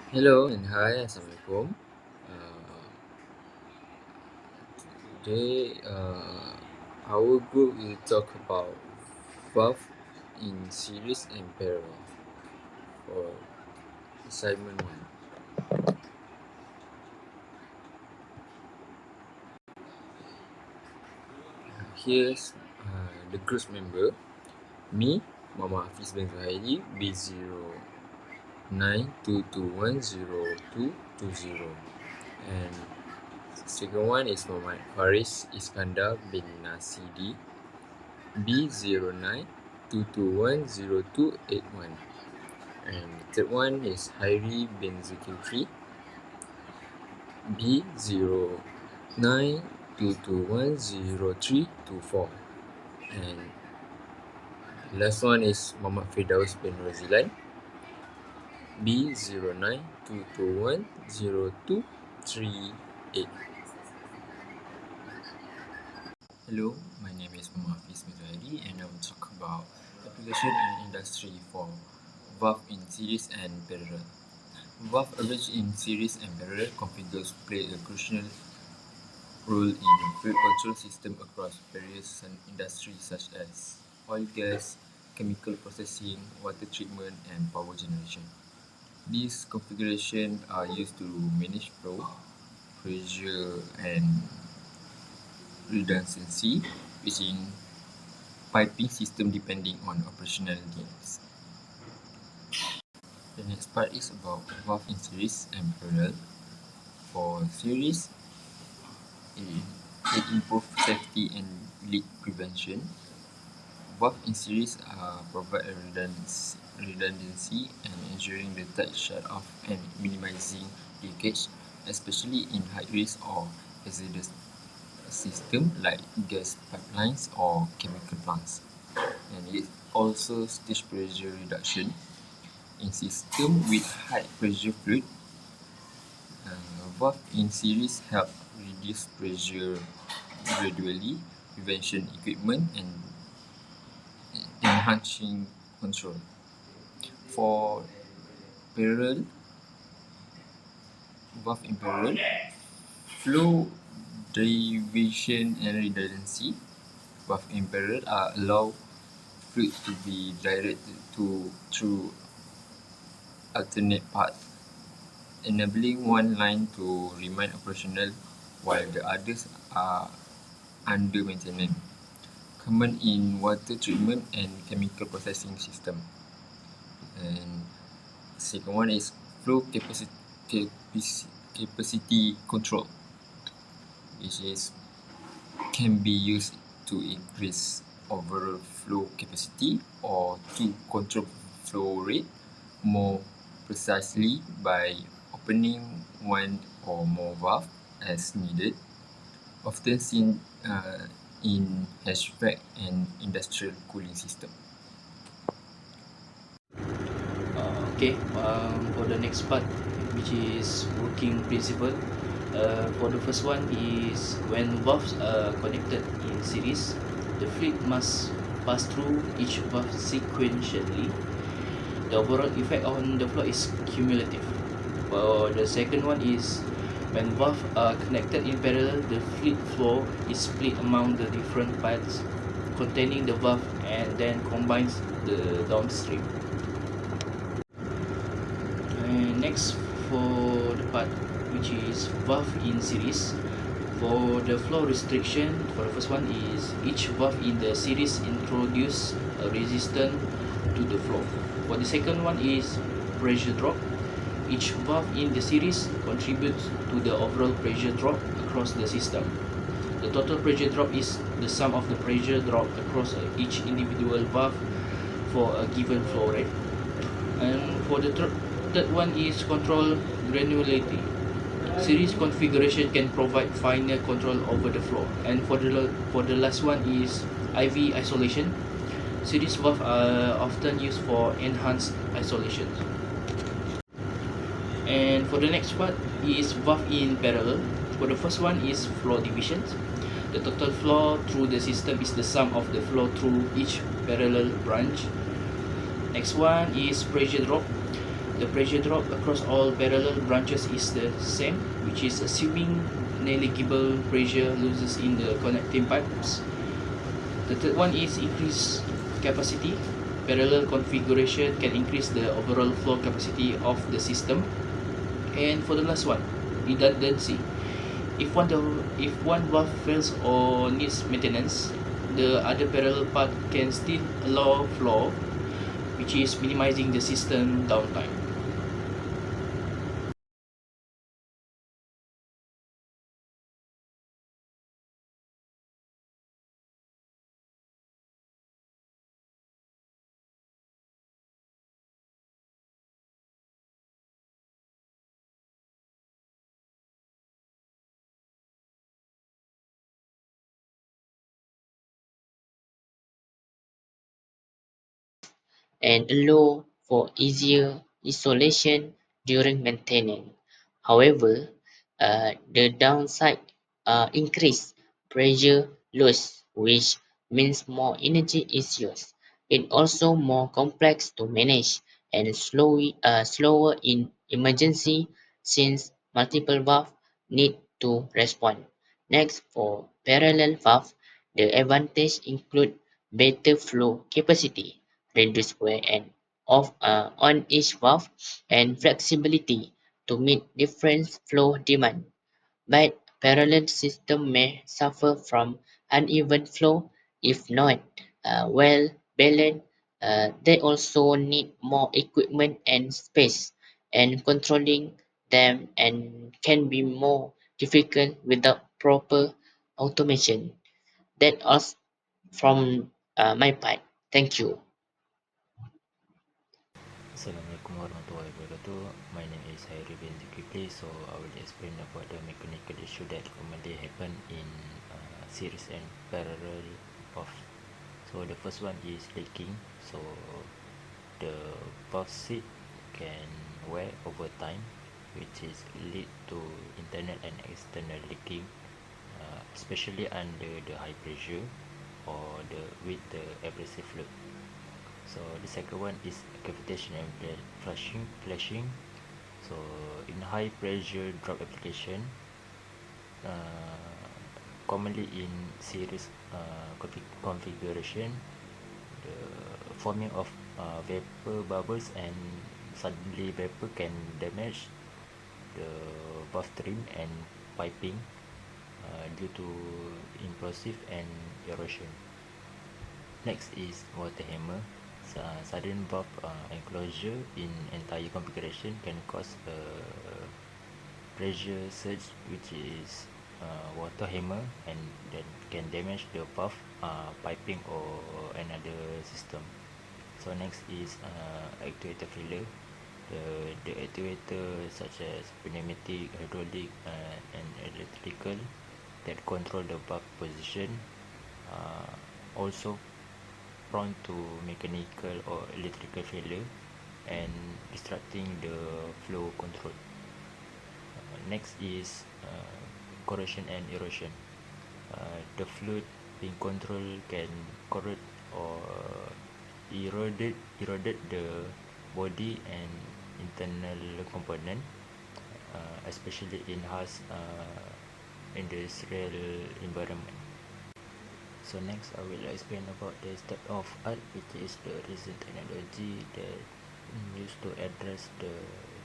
Hello and hi, Assalamualaikum. Uh, Today, our group will talk about valve in series and parallel for assignment 1. Here's the group's member. Me, Muhammad Hafiz bin Zuhairi, B0922102220. And second one is Muhammad Faris Iskandar bin Nasidi, B0922102281. And the third one is Hairi bin Zulkifli, B0922103324. And the last one is Muhammad Firdaus bin Razilan, B0922102238. Hello, my name is Muhammad Hafiz bin Zuhairi and I will talk about application in industry for valve in series and parallel. Valve arranged in series and parallel configures play a crucial role in fluid control system across various industries such as oil, gas, chemical processing, water treatment, and power generation. These configurations are used to manage flow, pressure, and redundancy within piping system depending on operational needs. The next part is about valve in series and parallel. For series, it improves safety and leak prevention. Valve in series provide a redundancy and ensuring the tight shut-off and minimizing leakage, especially in high-risk or hazardous systems like gas pipelines or chemical plants. And it also stage pressure reduction in system with high pressure fluid. Valve in series help reduce pressure gradually, prevention equipment and enhancing control. For parallel, valve in parallel, flow derivation and redundancy. Valve in parallel allow fluid to be directed through alternate paths, enabling one line to remain operational while the others are under maintenance. Common in water treatment and chemical processing system. And second one is flow capacity control, which is can be used to increase overall flow capacity or to control flow rate more precisely by opening one or more valve as needed, often seen in HVAC and industrial cooling system. For the next part, which is working principle. For the first one is when valves are connected in series, the fluid must pass through each valve sequentially. The overall effect on the flow is cumulative. For the second one is when valves are connected in parallel, the fluid flow is split among the different paths containing the valve and then combines the downstream. And next, for the part which is valve in series, for the flow restriction, for the first one is each valve in the series introduce a resistance to the flow. For the second one is pressure drop. Each valve in the series contributes to the overall pressure drop across the system. The total pressure drop is the sum of the pressure drop across each individual valve for a given flow rate. And for the third one is control granularity. Series configuration can provide finer control over the flow. And for the last one is IV isolation. Series valves are often used for enhanced isolation. And for the next part is valve in parallel. For the first one is flow division. The total flow through the system is the sum of the flow through each parallel branch. Next one is pressure drop. the pressure drop across all parallel branches is the same, which is assuming negligible pressure losses in the connecting pipes. The third one is increase capacity. Parallel configuration can increase the overall flow capacity of the system. And for the last one, redundancy. If one valve fails or needs maintenance, the other parallel part can still allow flow, which is minimizing the system downtime. and allow for easier isolation during maintenance. However, the downside increased pressure loss, which means more energy is used. It also more complex to manage and slower in emergency since multiple valves need to respond. Next, for parallel valve, the advantage include better flow capacity, reduced wear and off on each valve, and flexibility to meet different flow demand. But parallel system may suffer from uneven flow if not well balanced. They also need more equipment and space, and controlling them and can be more difficult without proper automation. That all from my part. Thank you. Assalamualaikum warahmatullahi wabarakatuh. My name is Hairi bin Zulkifli. So I will explain about the mechanical issue that commonly happen in series and parallel valve. So the first one is leaking. So the valve seat can wear over time, which is lead to internal and external leaking, especially under the high pressure or with the abrasive fluid. So the second one is cavitation and flashing. So in high pressure drop application, uh, commonly in series configuration, the forming of vapor bubbles and suddenly vapor can damage the valve trim and piping due to implosive and erosion. Next is water hammer. Sudden valve enclosure in entire configuration can cause a pressure surge, which is water hammer, and that can damage the valve piping or another system. So next is actuator failure. The actuator such as pneumatic, hydraulic, and electrical that control the valve position uh, also prone to mechanical or electrical failure and disrupting the flow control. Next is corrosion and erosion. The fluid being controlled can corrode or eroded the body and internal component, especially in harsh industrial environment. So next I will explain about the state of art, which is the recent technology that used to address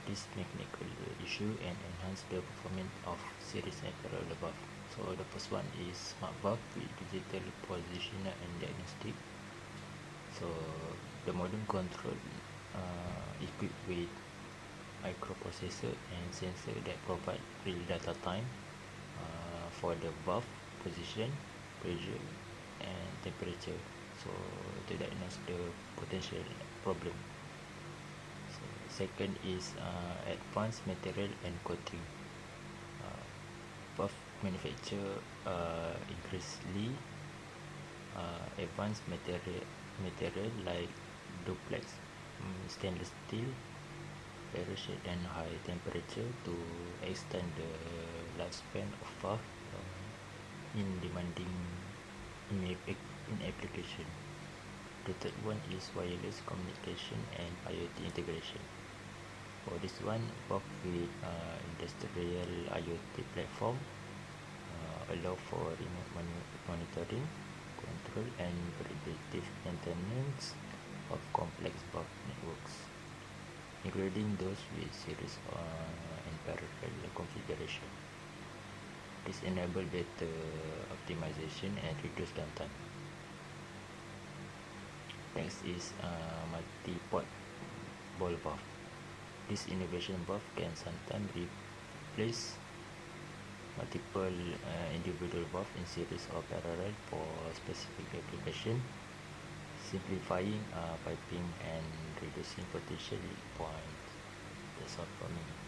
this mechanical issue and enhance the performance of series and parallel valve. So the first one is smart valve with digital positioner and diagnostic. So the modern control equipped with microprocessor and sensor that provide real data time for the valve position, pressure, and temperature. So to diagnose the potential problem. So second is advanced material and coating. Valve manufacture increasingly advanced material like duplex, stainless steel, ferrous and high temperature to extend the lifespan of valve in demanding in application. The third one is wireless communication and IoT integration. this one, work with industrial IoT platform, allow for remote monitoring, control, and predictive maintenance of complex bulk networks, including those with series and parallel configuration. This enables better optimization and reduce downtime. Next is multi-port ball valve. This innovation valve can sometimes replace multiple individual valve in series or parallel for specific application, simplifying piping and reducing potential leak points. That's all for me.